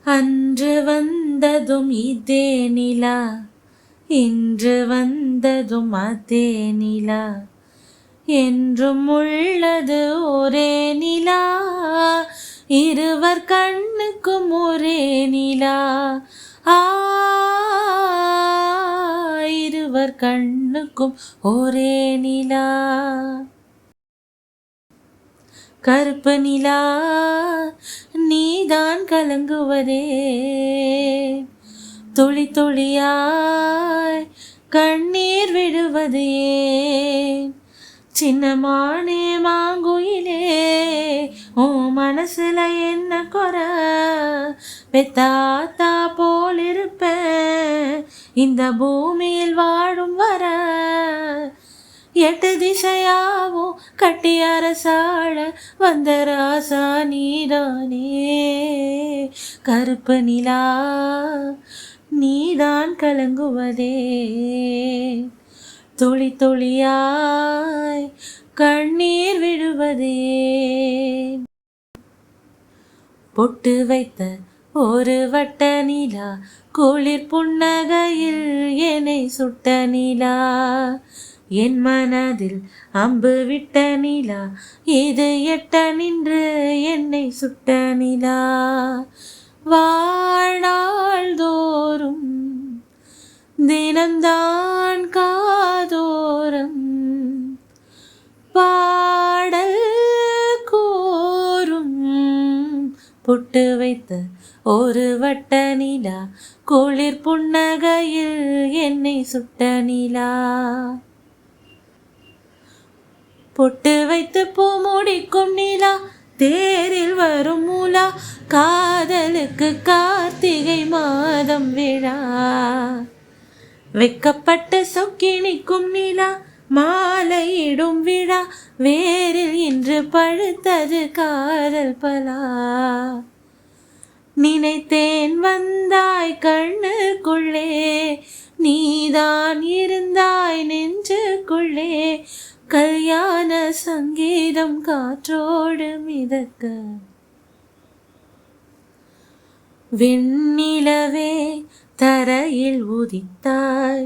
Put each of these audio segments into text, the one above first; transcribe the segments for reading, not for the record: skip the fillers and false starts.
அன்று வந்ததும் இதே நிலா, இன்று வந்ததும் அதே நிலா, என்றும் உள்ளது ஒரே நிலா, இருவர் கண்ணுக்கும் ஒரே நிலா. இருவர் கண்ணுக்கும் ஒரே நிலா. கருப்பு நிலா நீதான் கலங்குவதே, துளி துளியாய் கண்ணீர் விடுவதே. சின்னமானே மாங்குயிலே, ஓ மனசுல என்ன குறை? பெத்தாத்தா போல் இருப்பேன் இந்த பூமியில் வாழும் வர. 8 திசையாவும் கட்டி அரசாழ வந்த ராசா நீதானே. கருப்பு நிலா நீதான் கலங்குவதே, துளி துளியாய் கண்ணீர் விடுவதே. பொட்டு வைத்த ஒரு வட்ட நிலா, குளிர் புன்னகையில் என்னை சுட்ட நிலா. என் மனதில் அம்பு விட்ட நிலா, இது எட்ட நின்று என்னை சுட்ட நிலா. வாழ்நாள் தோறும் தினம்தான் காதோரம் பாடல் கூறும். பொட்டு வைத்த ஒரு வட்ட நிலா, குளிர் புன்னகையில் என்னை சுட்ட நிலா. பொட்டு வைத்து பூ முடிக்கும் நிலா, தேரில் வரும் மூலா, காதலுக்கு கார்த்திகை மாதம் விழா. வெக்கப்பட்டு சொக்கி நிற்கும் நிலா, மாலையிடும் விழா, வேரில் இன்று பழுத்தது காதல் பலா. நினைத்தேன் வந்தாய் கண்ணுக்குள்ளே, நீதான் இருந்தாய் நெஞ்சுக்குள்ளே. கல்யாண சங்கீதம் காற்றோடு மிதக்க. வெண்ணிலவே தரையில் உதித்தாய்,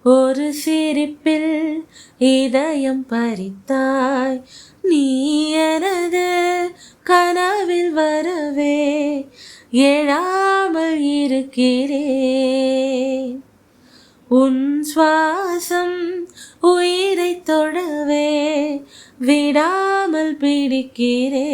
ஒரு சிரிப்பில் இதயம் பறித்தாய். நீ எனது கனவில் வரவே எழாமல் இருக்கிறேன். உன் சுவாசம் உயிரை தொடவே விடாமல் பிடிக்கிறேன்.